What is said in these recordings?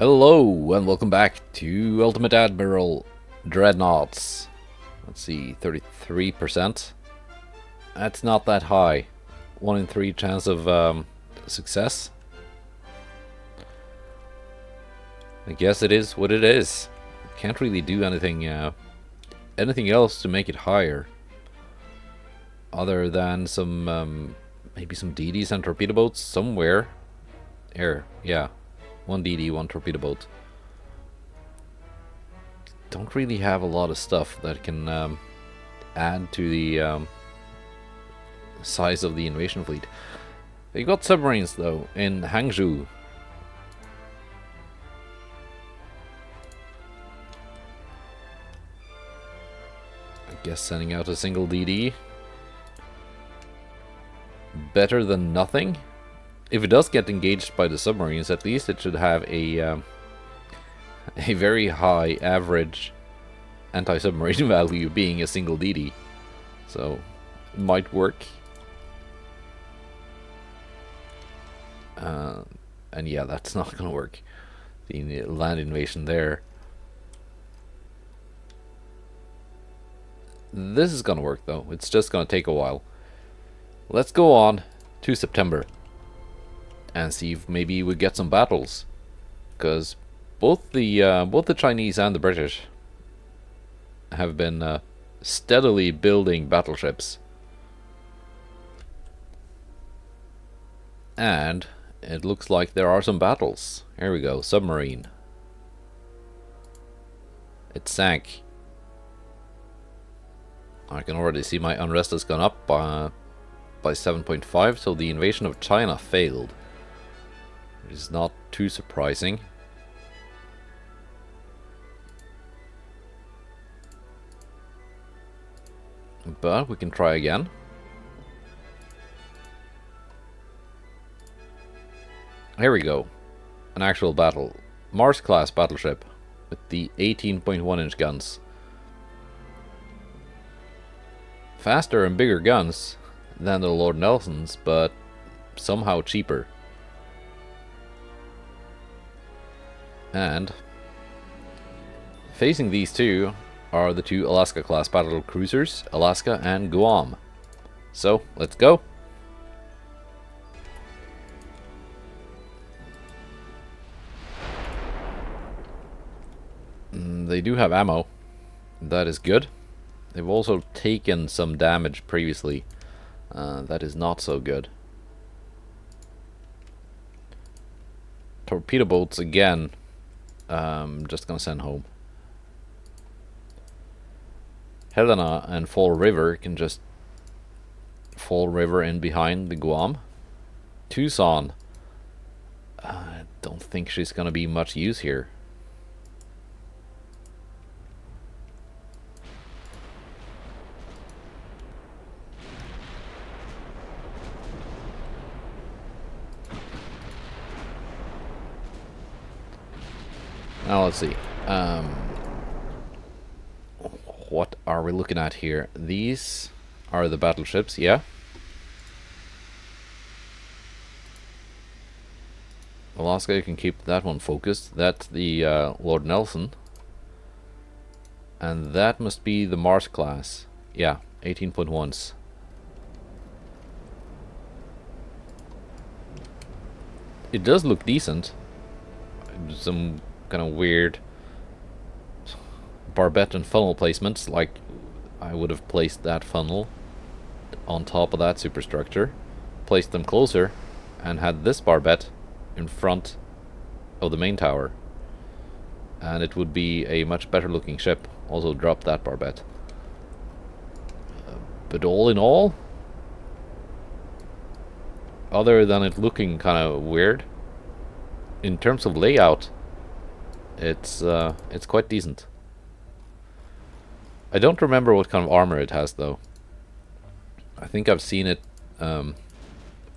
Hello and welcome back to Ultimate Admiral Dreadnoughts. Let's see, 33%. That's not that high. 1 in 3 chance of success. I guess it is what it is. Can't really do anything else to make it higher, other than some maybe some DDs and torpedo boats somewhere. Here, yeah. 1 DD, 1 torpedo boat. Don't really have a lot of stuff that can add to the size of the invasion fleet. They got submarines though in Hangzhou. I guess sending out a single DD. Better than nothing. If it does get engaged by the submarines, at least it should have a very high average anti-submarine value, being a single DD. So, it might work. And yeah, that's not gonna work. The land invasion there. This is gonna work though. It's just gonna take a while. Let's go on to September and see if maybe we get some battles, because both the Chinese and the British have been steadily building battleships, and it looks like there are some battles. Here we go, submarine. It sank. I can already see my unrest has gone up by 7.5, so the invasion of China failed. It is not too surprising. But we can try again. Here we go. An actual battle. Mars class battleship with the 18.1 inch guns. Faster and bigger guns than the Lord Nelsons, but somehow cheaper. And facing these two are the 2 Alaska class battle cruisers, Alaska and Guam. So let's go. They do have ammo. That is good. They've also taken some damage previously. That is not so good. Torpedo boats again. Just gonna send home. Helena and Fall River can just Fall River in behind the Guam. Tucson. I don't think she's gonna be much use here. Now let's see. What are we looking at here? These are the battleships, yeah. Alaska, you can keep that one focused. That's the Lord Nelson. And that must be the Mars class. Yeah, 18.1s. It does look decent. Some kind of weird barbette and funnel placements, like I would have placed that funnel on top of that superstructure, placed them closer, and had this barbette in front of the main tower, and it would be a much better looking ship. Also drop that barbette. But all in all, other than it looking kind of weird, in terms of layout, it's quite decent. I don't remember what kind of armor it has though. I think I've seen it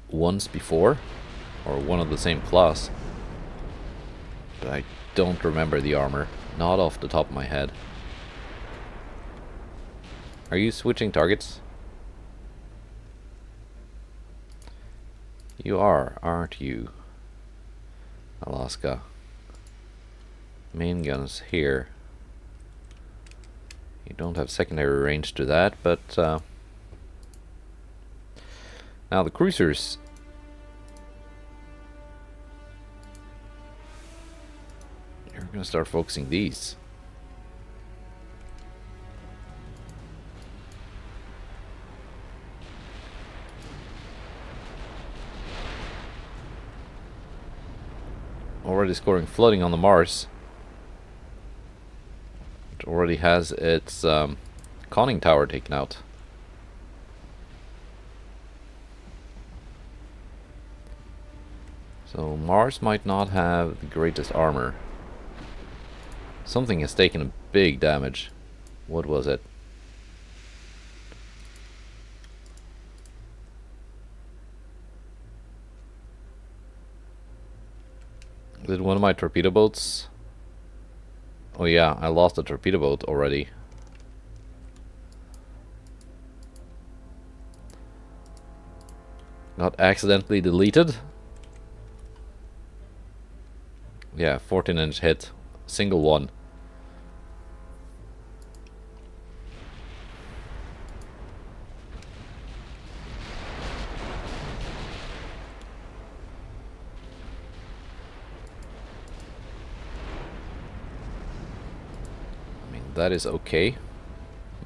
once before, or one of the same class, but I don't remember the armor, not off the top of my head. Are you switching targets? You are, aren't you? Alaska. main guns here. You don't have secondary range to that, but now the cruisers. You're gonna start focusing these. Already scoring flooding on the Mars. It already has its conning tower taken out. So Mars might not have the greatest armor. Something has taken a big damage. What was it? Did one of my torpedo boats? Oh yeah, I lost a torpedo boat already. Got accidentally deleted. Yeah, 14-inch hit. Single one. That is okay.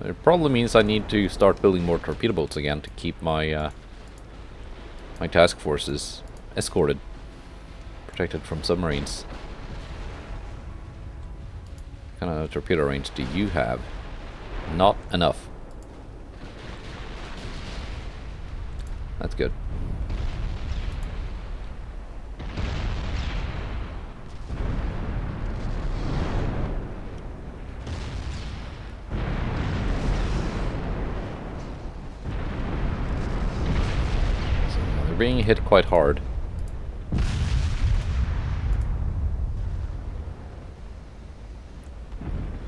It probably means I need to start building more torpedo boats again to keep my my task forces escorted, protected from submarines. What kind of torpedo range do you have? Not enough. That's good. Being hit quite hard. I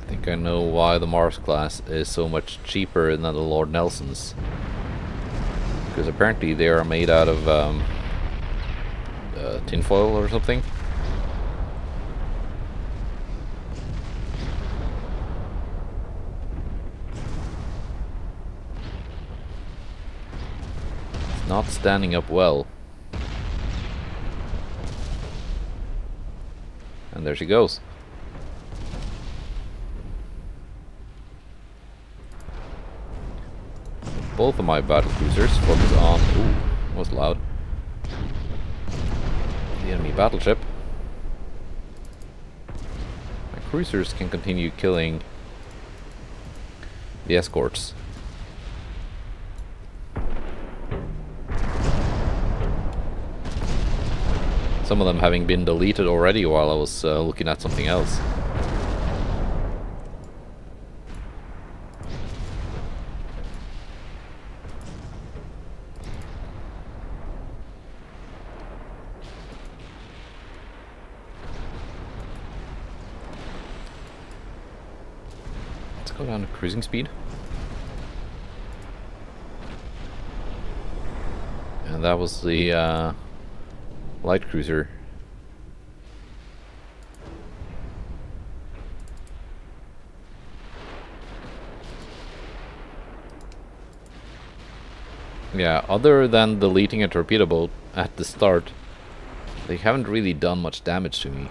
think I know why the Mars class is so much cheaper than the Lord Nelsons. Because apparently they are made out of tinfoil or something. Not standing up well. And there she goes. Both of my battle cruisers focus on... Ooh, was loud. The enemy battleship. My cruisers can continue killing the escorts. Some of them having been deleted already while I was looking at something else. Let's go down to cruising speed. And that was the light cruiser. Yeah, other than deleting a torpedo boat at the start, they haven't really done much damage to me.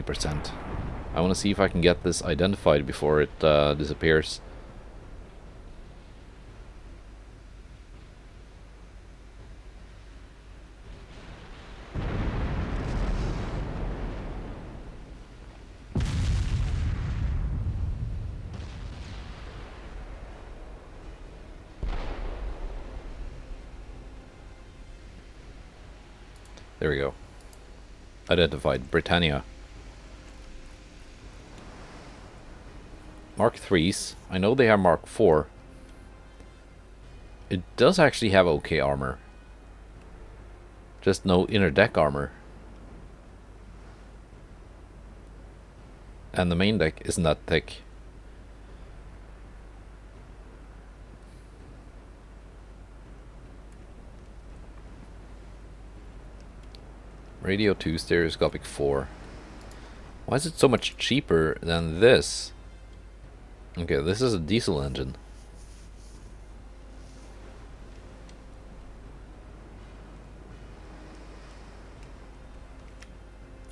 %. I want to see if I can get this identified before it disappears. There we go. Identified. Britannia. Mark 3s. I know they have Mark 4. It does actually have okay armor. Just no inner deck armor. And the main deck isn't that thick. Radio 2, stereoscopic 4. Why is it so much cheaper than this? Okay, this is a diesel engine.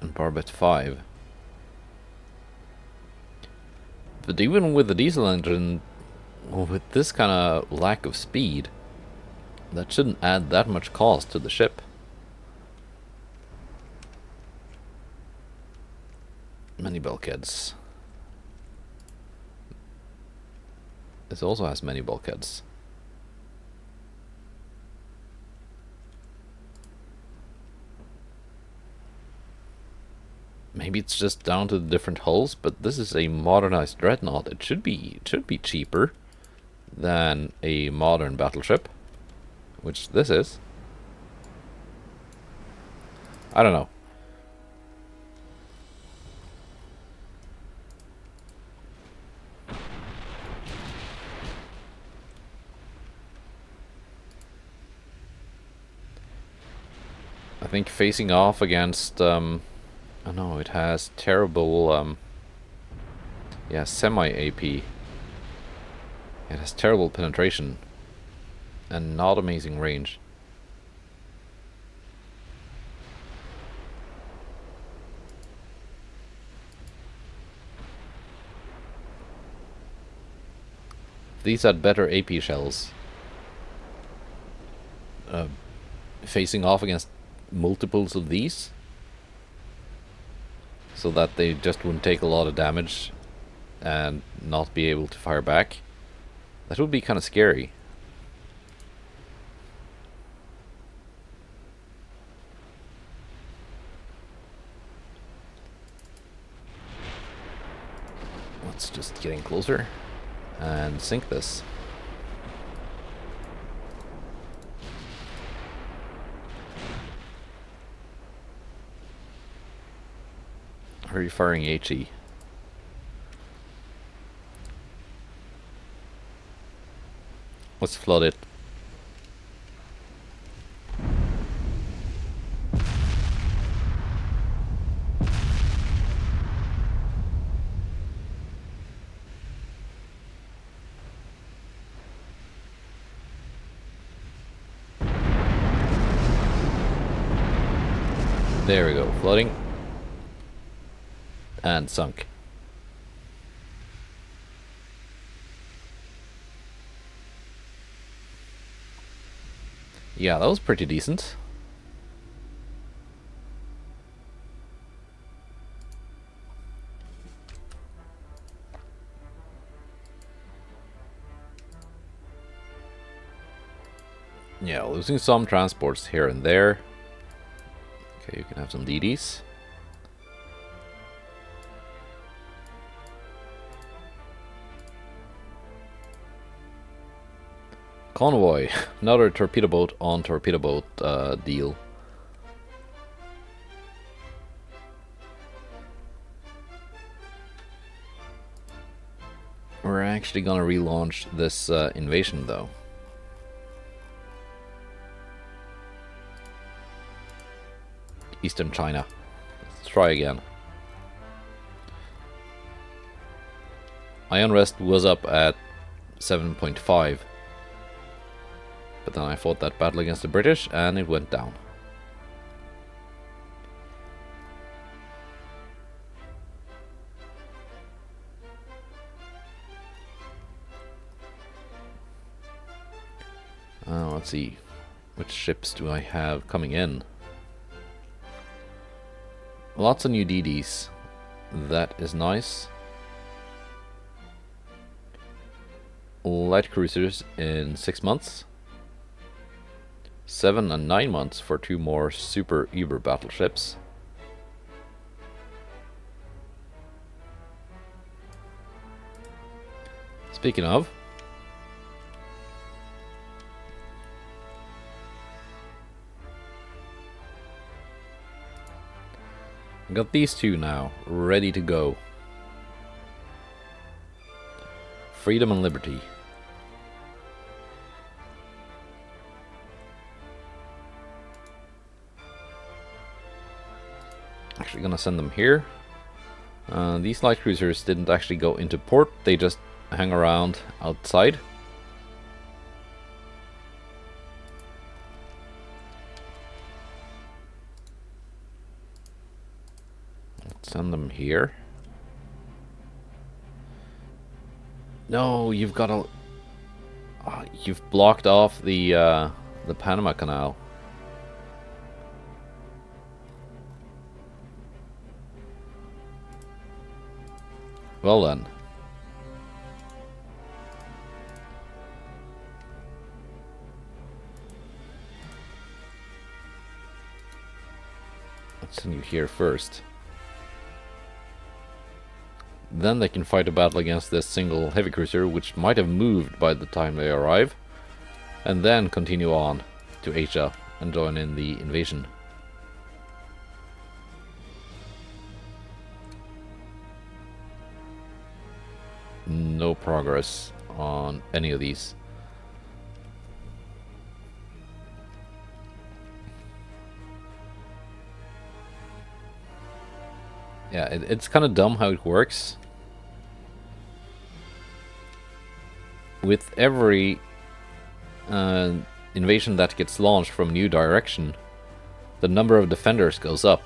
And Barbet 5. But even with the diesel engine, with this kind of lack of speed, that shouldn't add that much cost to the ship. Many bulkheads. This also has many bulkheads. Maybe it's just down to the different hulls, but this is a modernized dreadnought. It should be cheaper than a modern battleship, which this is. I don't know. I think facing off against oh no, it has terrible yeah, semi-AP. It has terrible penetration and not amazing range. These had better AP shells. Facing off against multiples of these, so that they just wouldn't take a lot of damage and not be able to fire back. That would be kind of scary. Let's just get in closer and sink this. Are you firing HE? Let's flood it. There we go, flooding. And sunk. Yeah, that was pretty decent. Yeah, losing some transports here and there. Okay, you can have some DDs. Convoy, another torpedo boat on torpedo boat deal. We're actually gonna relaunch this invasion though. Eastern China. Let's try again. Iron Rest was up at 7.5. But then I fought that battle against the British and it went down. Let's see. Which ships do I have coming in? Lots of new DDs. That is nice. Light cruisers in 6 months. 7 and 9 months for 2 more super Uber battleships. Speaking of, I got these two now, ready to go. Freedom and Liberty. actually gonna send them here. These light cruisers didn't actually go into port, they just hang around outside. Let's send them here. No, you've got a... you've blocked off the Panama Canal. Well then. Let's send you here first. Then they can fight a battle against this single heavy cruiser, which might have moved by the time they arrive, and then continue on to Asia and join in the invasion. No progress on any of these. Yeah, it's kind of dumb how it works. With every invasion that gets launched from a new direction, the number of defenders goes up.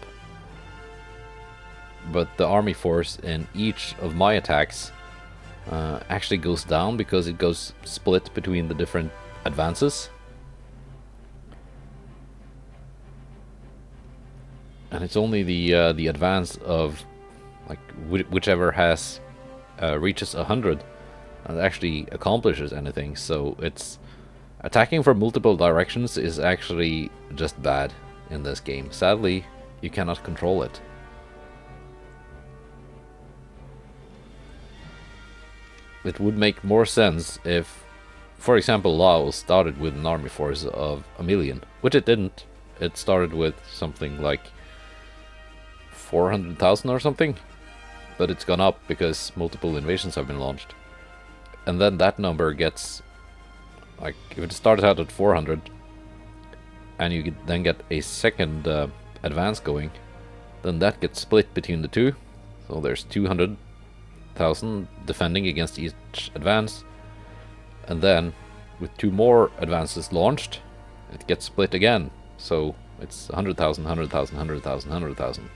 But the army force in each of my attacks actually goes down because it goes split between the different advances. And it's only the advance of like whichever has reaches 100 that actually accomplishes anything. So it's attacking from multiple directions is actually just bad in this game. Sadly, you cannot control it. It would make more sense if, for example, Laos started with an army force of 1 million, which it didn't. It started with something like 400,000 or something, but it's gone up because multiple invasions have been launched. And then that number gets, like, if it started out at 400 and you then get a second advance going, then that gets split between the two. So there's 200,000 defending against each advance, and then with 2 more advances launched, it gets split again. So it's 100,000, 100,000, 100,000, 100,000.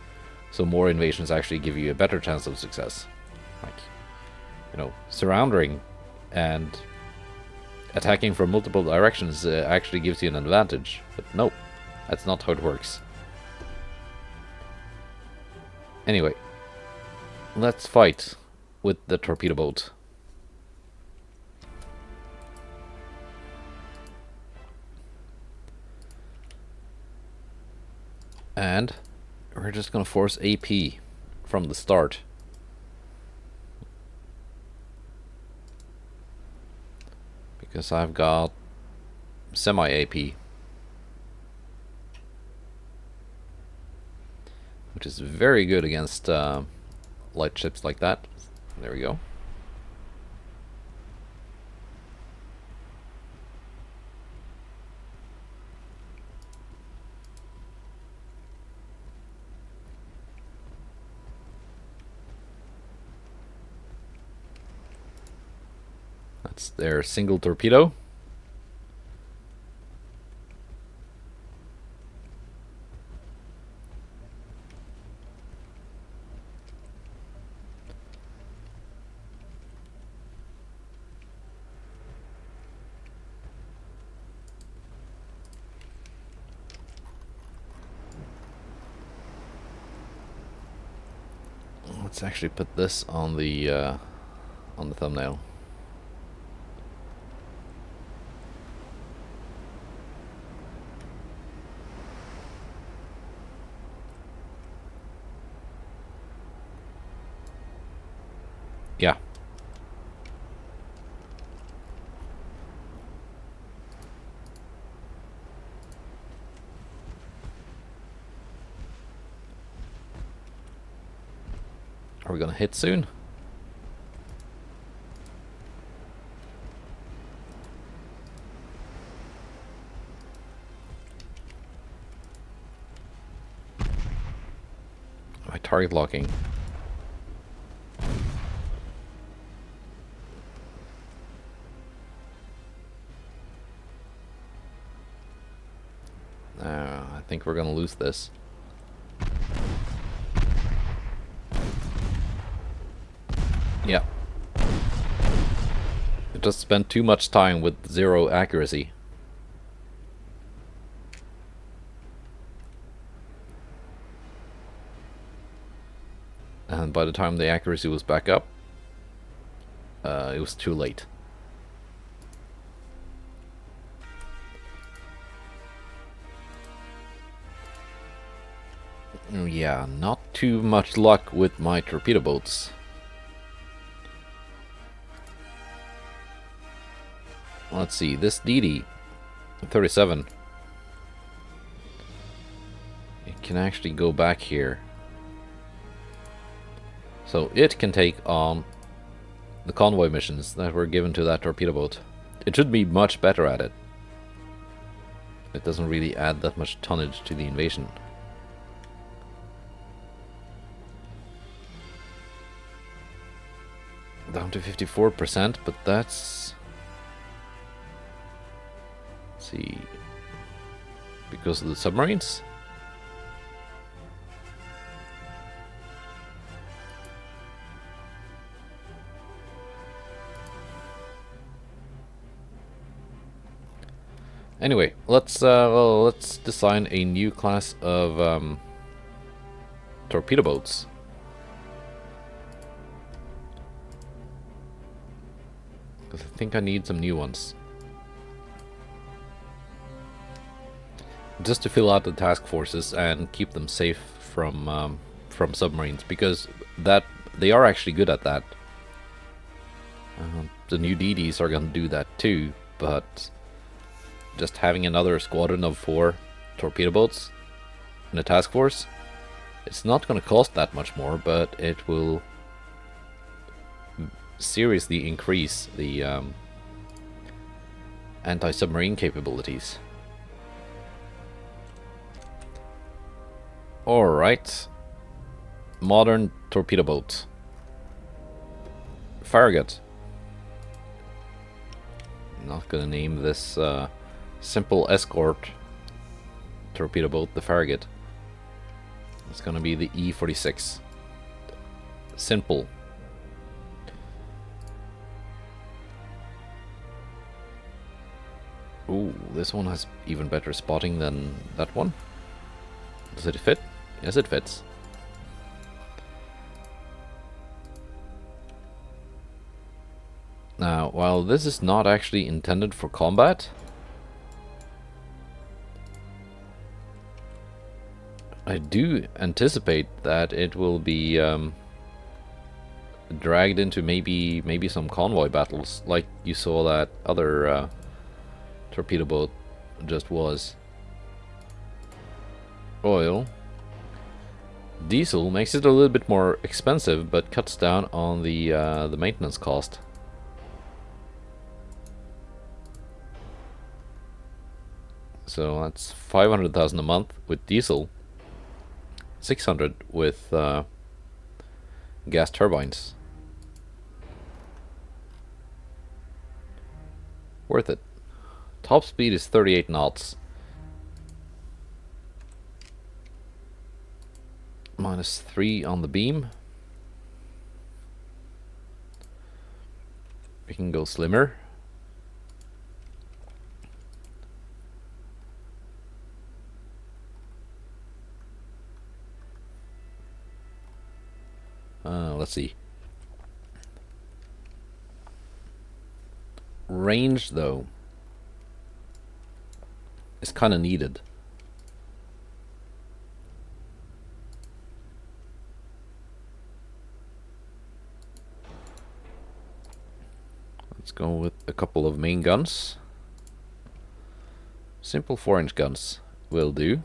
So more invasions actually give you a better chance of success. Like, you know, surrounding and attacking from multiple directions actually gives you an advantage. But no, that's not how it works. Anyway, let's fight with the torpedo boat. And we're just gonna force AP from the start. Because I've got semi-AP, which is very good against light ships like that. There we go. That's their single torpedo. Let's actually put this on the thumbnail. Yeah. Are we gonna hit soon? target locking. I think we're gonna lose this. Yeah. It just spent too much time with 0 accuracy. And by the time the accuracy was back up, it was too late. Yeah, not too much luck with my torpedo boats. Let's see, this DD 37. It can actually go back here. So it can take on the convoy missions that were given to that torpedo boat. It should be much better at it. It doesn't really add that much tonnage to the invasion. Down to 54%, but that's... Let's see... Because of the submarines? Anyway, let's design a new class of torpedo boats. Because I think I need some new ones. Just to fill out the task forces and keep them safe from submarines, because that they are actually good at that. The new DDs are going to do that too, but just having another squadron of 4 torpedo boats in a task force, it's not going to cost that much more, but it will seriously increase the anti-submarine capabilities. Alright. Modern torpedo boat. Farragut. Not gonna name this simple escort torpedo boat the Farragut. It's gonna be the E46. Simple. Ooh, this one has even better spotting than that one. Does it fit? Yes, it fits. Now, while this is not actually intended for combat, I do anticipate that it will be dragged into maybe some convoy battles, like you saw that other torpedo boat just was. Oil. Diesel makes it a little bit more expensive, but cuts down on the maintenance cost. So that's 500,000 a month with diesel, 600 with gas turbines. Worth it. Top speed is 38 knots. -3 on the beam. We can go slimmer. Let's see. Range, though, is kind of needed. Let's go with a couple of main guns. Simple 4-inch guns will do.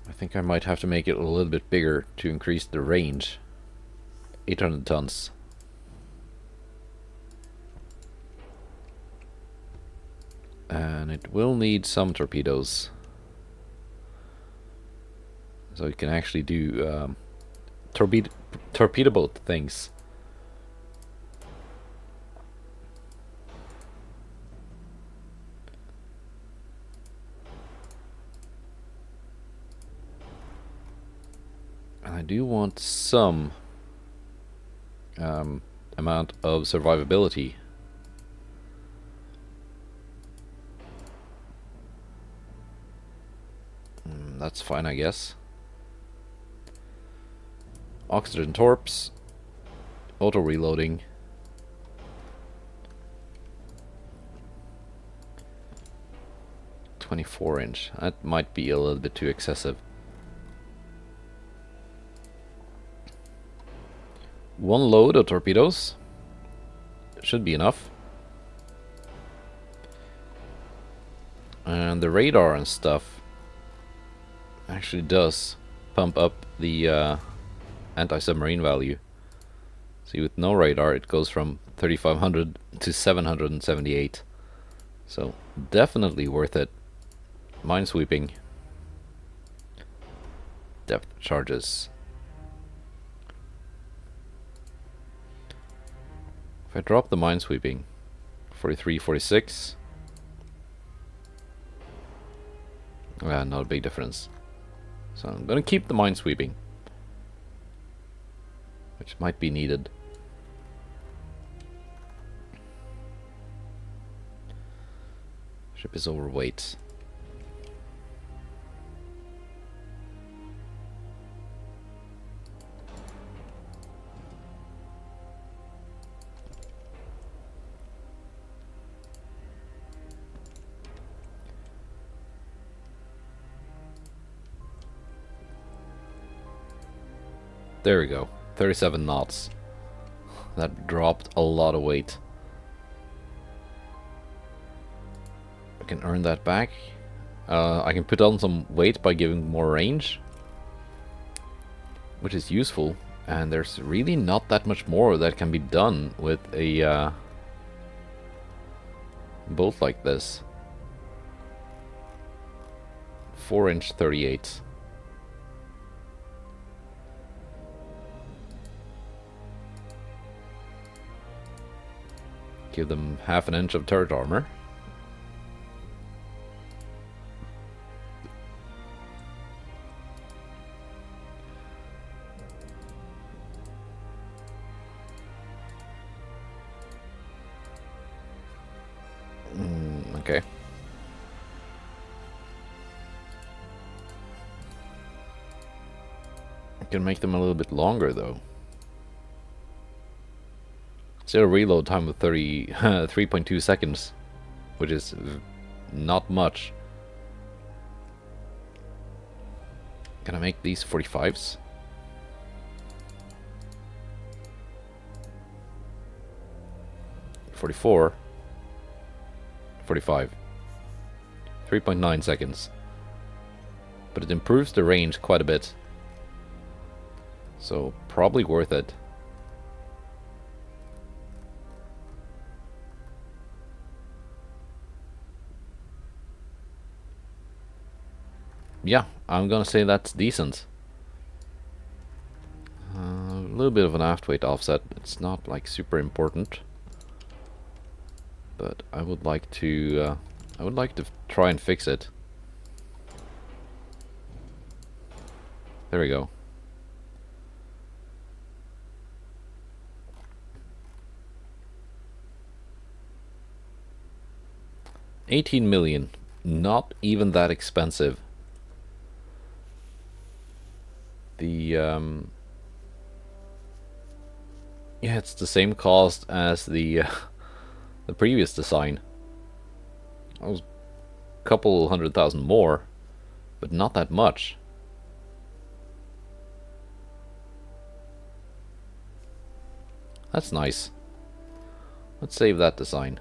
I think I might have to make it a little bit bigger to increase the range. 800 tons. And it will need some torpedoes. So you can actually do torpedo boat things. And I do want some amount of survivability. That's fine, I guess. Oxygen torps, auto reloading. .24-inch. That might be a little bit too excessive. One load of torpedoes should be enough. And the radar and stuff actually does pump up the anti-submarine value. See, with no radar it goes from 3500 to 778. So definitely worth it. Minesweeping. Depth charges. If I drop the minesweeping, 43, 46. Not a big difference. So I'm gonna keep the minesweeping, which might be needed. Ship is overweight. There we go, 37 knots. That dropped a lot of weight. I can earn that back. I can put on some weight by giving more range, which is useful. And there's really not that much more that can be done with a boat like this. 4-inch 38. Give them half an inch of turret armor. Okay. I can make them a little bit longer though. Still reload time of 3.2 seconds, which is not much. Can I make these 45s? 44. 45. 3.9 seconds. But it improves the range quite a bit. So probably worth it. Yeah, I'm gonna say that's decent. A little bit of an aft weight offset. It's not like super important, but I would like to try and fix it. There we go. $18 million, not even that expensive. The yeah, it's the same cost as the previous design. It was a couple $100,000 more, but not that much. That's nice. Let's save that design.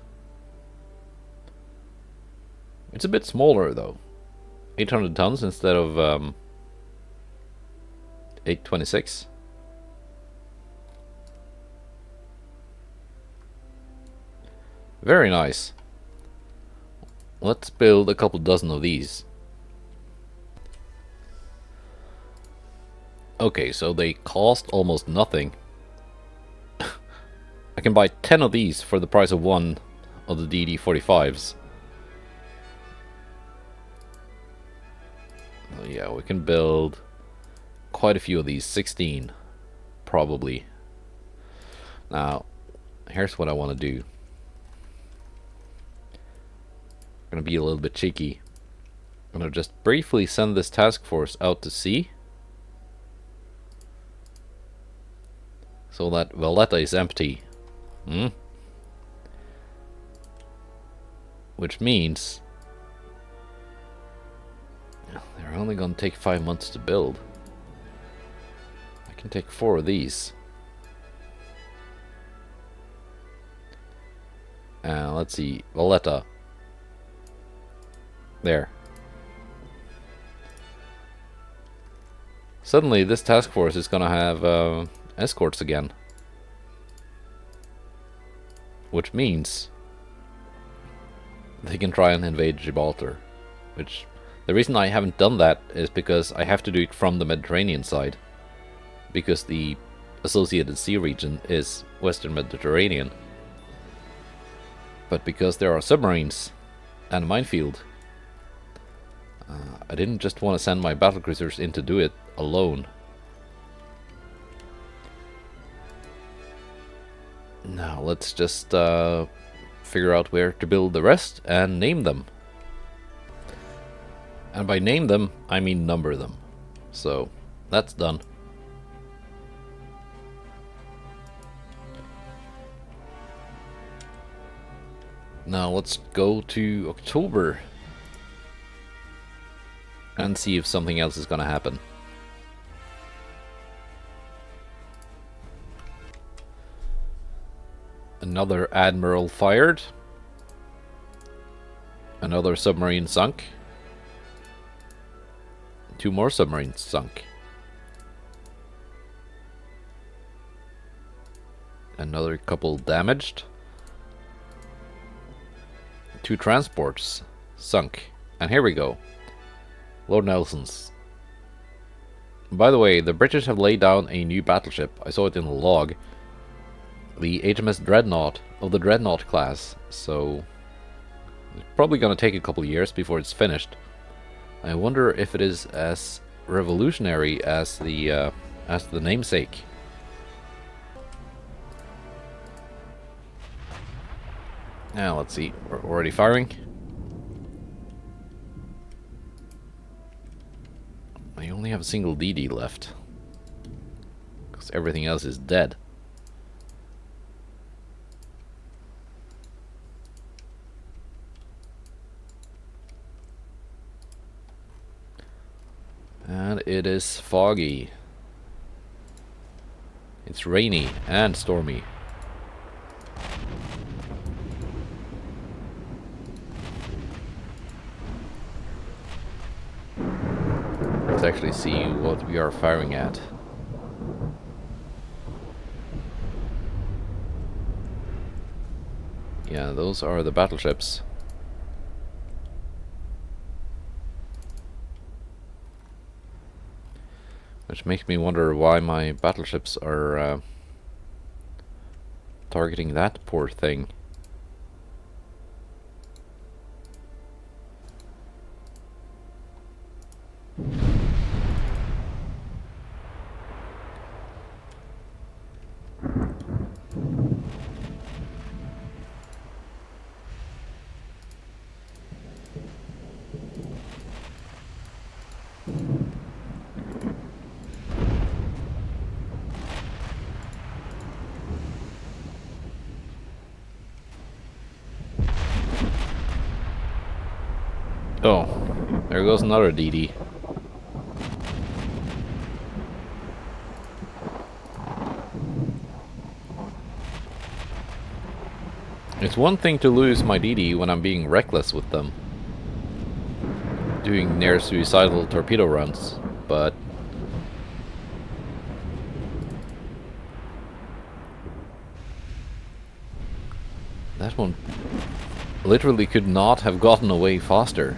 It's a bit smaller though. 800 tons instead of 826. Very nice. let's build a couple dozen of these. Okay, so they cost almost nothing. I can buy 10 of these for the price of one of the DD-45s. Oh, yeah, we can build quite a few of these, 16 probably. Now, here's what I want to do. I'm going to be a little bit cheeky. I'm going to just briefly send this task force out to sea, so that Valletta is empty. Which means they're only going to take 5 months to build. I can take 4 of these. Let's see, Valletta. There. Suddenly this task force is gonna have escorts again. Which means they can try and invade Gibraltar. Which, the reason I haven't done that is because I have to do it from the Mediterranean side. Because the associated sea region is Western Mediterranean. But because there are submarines and a minefield, I didn't just want to send my battlecruisers in to do it alone. Now let's just figure out where to build the rest and name them. And by name them, I mean number them. So that's done. Now let's go to October and see if something else is gonna happen. Another admiral fired. Another submarine sunk. 2 more submarines sunk. Another couple damaged. 2 transports sunk. And here we go. Lord Nelson's. By the way, the British have laid down a new battleship. I saw it in the log. The HMS Dreadnought of the Dreadnought class. So it's probably going to take a couple years before it's finished. I wonder if it is as revolutionary as the namesake. Now let's see. We're already firing. I only have a single DD left, because everything else is dead. And it is foggy. It's rainy and stormy. Let's actually see what we are firing at. Yeah, those are the battleships. Which makes me wonder why my battleships are targeting that poor thing. Oh, there goes another DD. It's one thing to lose my DD when I'm being reckless with them, doing near suicidal torpedo runs, but that one literally could not have gotten away faster.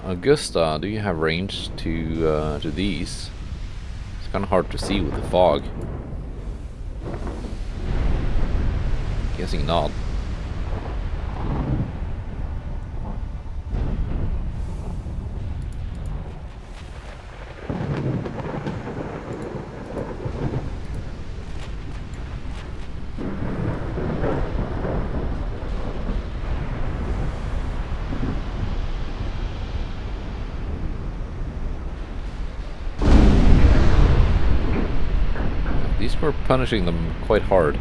Augusta, do you have range to these? It's kind of hard to see with the fog. Guessing not. These were punishing them quite hard.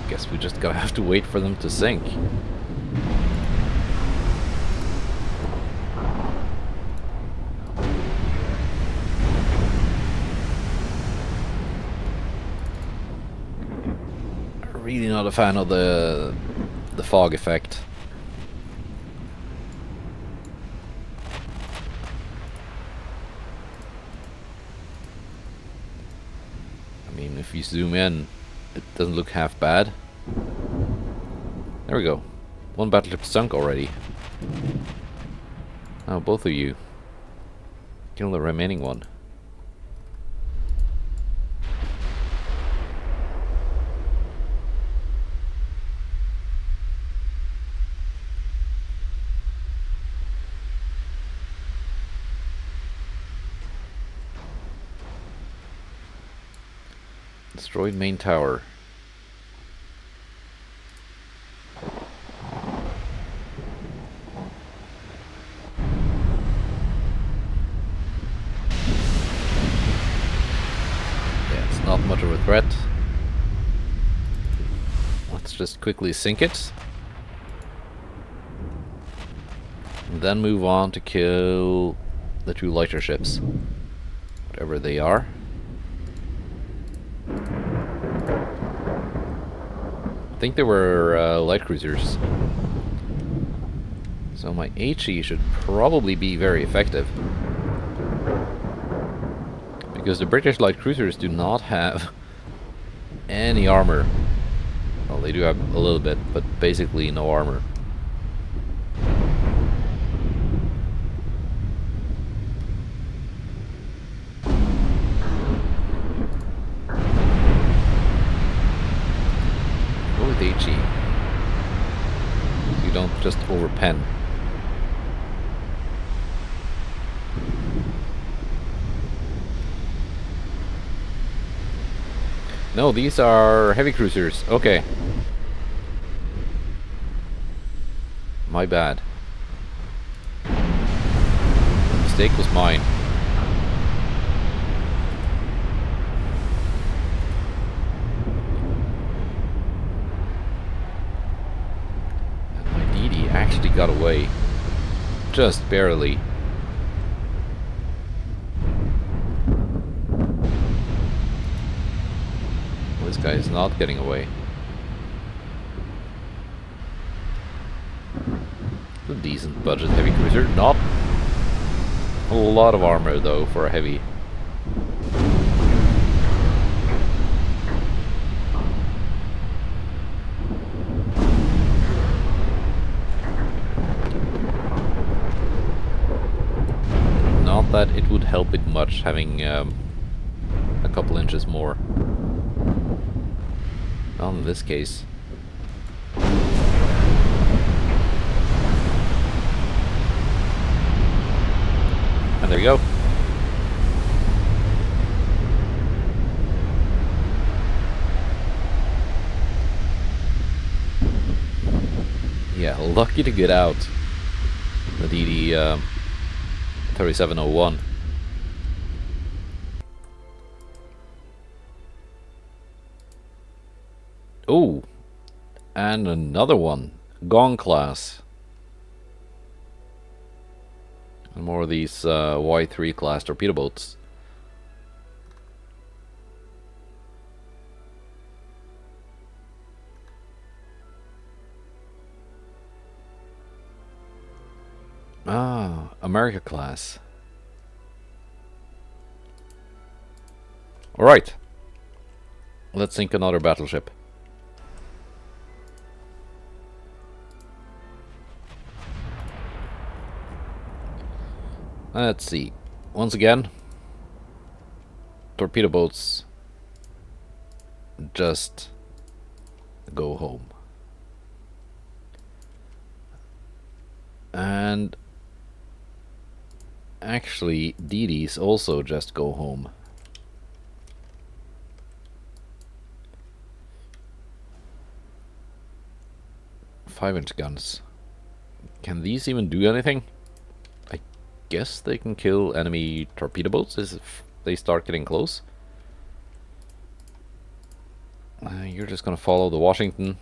Guess we just gotta have to wait for them to sink. Really not a fan of the fog effect. I mean, if you zoom in, it doesn't look half bad. There we go. One battleship sunk already. Oh, both of you. Kill the remaining one. Destroyed main tower. Not much of a threat. Let's just quickly sink it. And then move on to kill the two lighter ships. Whatever they are. I think they were light cruisers. So my HE should probably be very effective. Because the British light cruisers do not have any armor. Well, they do have a little bit, but basically no armor. Go with HE. You don't just overpen. No, these are heavy cruisers. Okay. My bad. The mistake was mine. And my DD actually got away. Just barely. This guy is not getting away. It's a decent budget heavy cruiser. Not a lot of armor though for a heavy. Not that it would help it much having a couple inches more. Well, in this case. And there you go. Yeah, lucky to get out. The DD 3701. Oh, and another one. Gong class. And more of these Y3 class torpedo boats. Ah, America class. Alright. Let's sink another battleship. Let's see. Once again, torpedo boats just go home. And actually, DDs also just go home. Five-inch guns. Can these even do anything? I guess they can kill enemy torpedo boats if they start getting close. You're just gonna follow the Washington.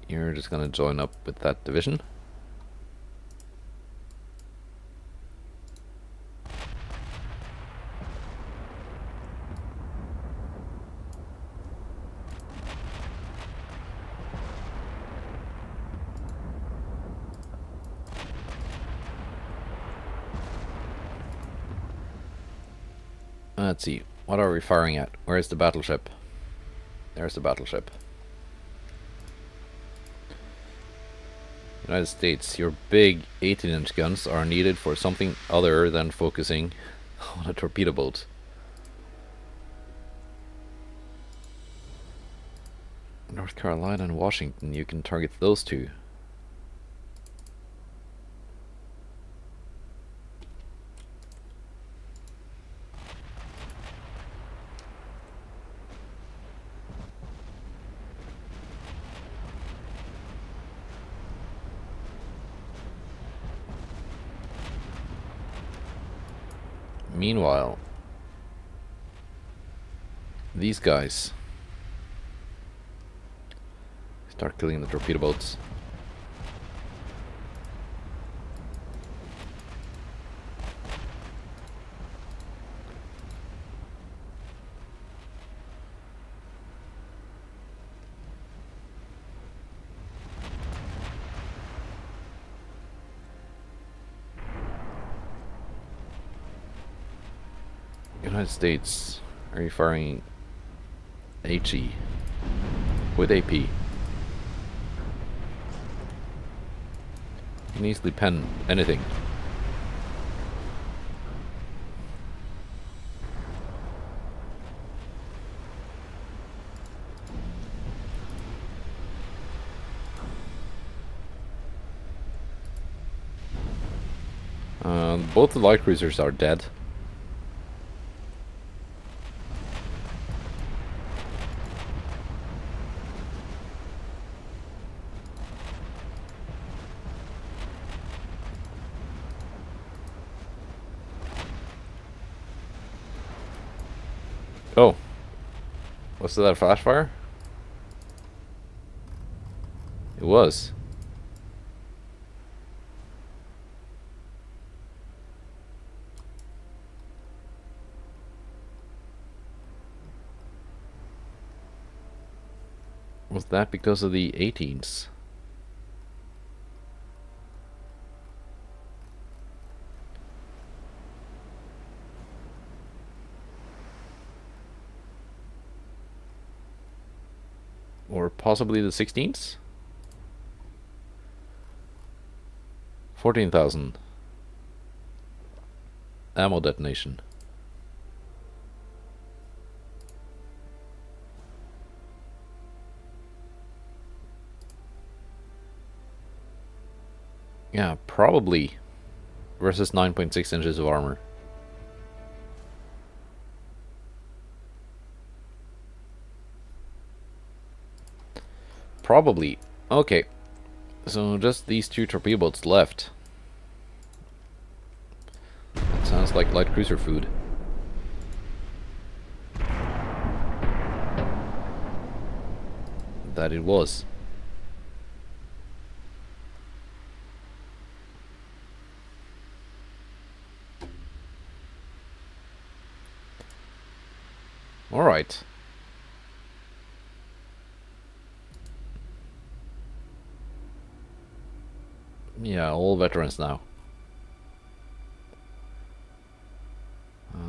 You're just gonna join up with that division. Let's see, what are we firing at? Where's the battleship? There's the battleship. United States, your big 18-inch guns are needed for something other than focusing on a torpedo boat. North Carolina and Washington, you can target those two. Meanwhile, these guys start killing the torpedo boats. United States, are you firing HE with AP? You can easily pen anything. Both the light cruisers are dead. Oh, was that a flash fire? It was. Was that because of the 18s? Or possibly the 16s? 14,000. Ammo detonation. Yeah, probably. Versus 9.6 inches of armor. Probably. Okay. So just these 2 torpedo boats left. That sounds like light cruiser food. That it was. All right. Yeah, all veterans now.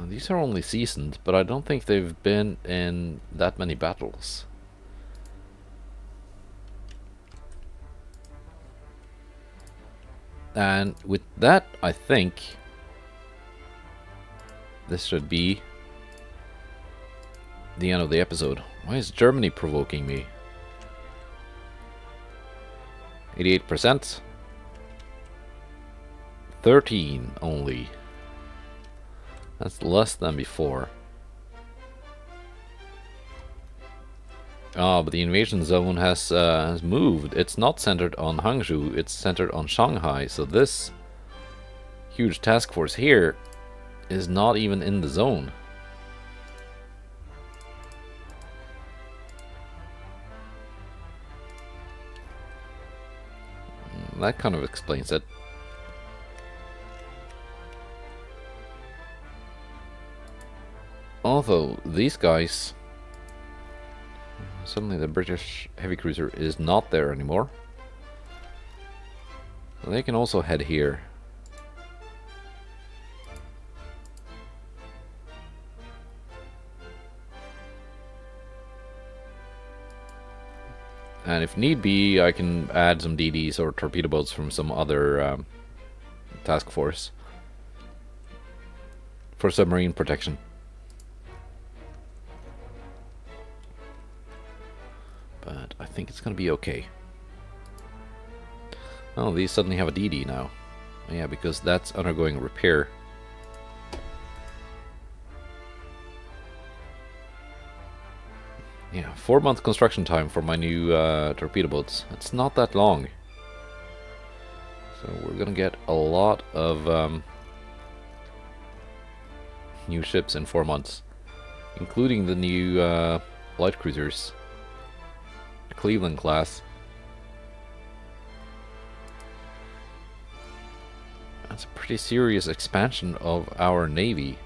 These are only seasoned, but I don't think they've been in that many battles. And with that, I think this should be the end of the episode. Why is Germany provoking me? 88%. 13 only. That's less than before. Ah, but the invasion zone has moved. It's not centered on Hangzhou, it's centered on Shanghai. So this huge task force here is not even in the zone. That kind of explains it. Although these guys, suddenly the British heavy cruiser is not there anymore. So they can also head here. And if need be, I can add some DDs or torpedo boats from some other task force for submarine protection. But I think it's gonna be okay. Oh, these suddenly have a DD now. Yeah, because that's undergoing repair. Yeah, 4-month construction time for my new torpedo boats. It's not that long. So we're gonna get a lot of new ships in 4 months. Including the new light cruisers. The Cleveland class. That's a pretty serious expansion of our navy.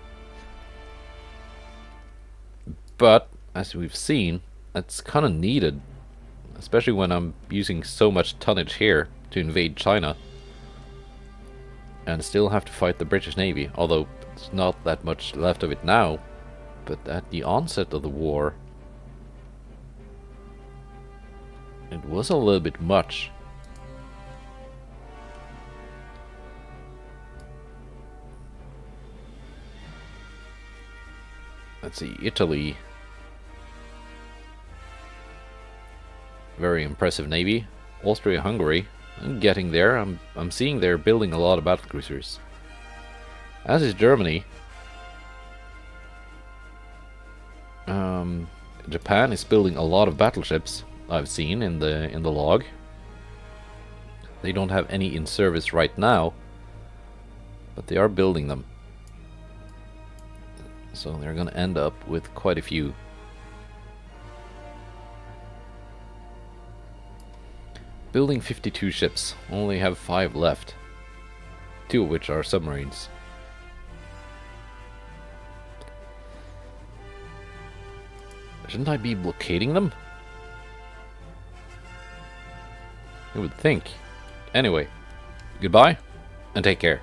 But as we've seen, it's kind of needed, especially when I'm using so much tonnage here to invade China and still have to fight the British Navy, although it's not that much left of it now. But at the onset of the war, it was a little bit much. Let's see, Italy. Very impressive navy. Austria-Hungary. I'm getting there. I'm seeing they're building a lot of battle cruisers. As is Germany. Japan is building a lot of battleships. I've seen in the log. They don't have any in service right now, but they are building them. So they're gonna end up with quite a few. Building 52 ships, only have 5 left, 2 of which are submarines. Shouldn't I be blockading them? I would think. Anyway, goodbye, and take care.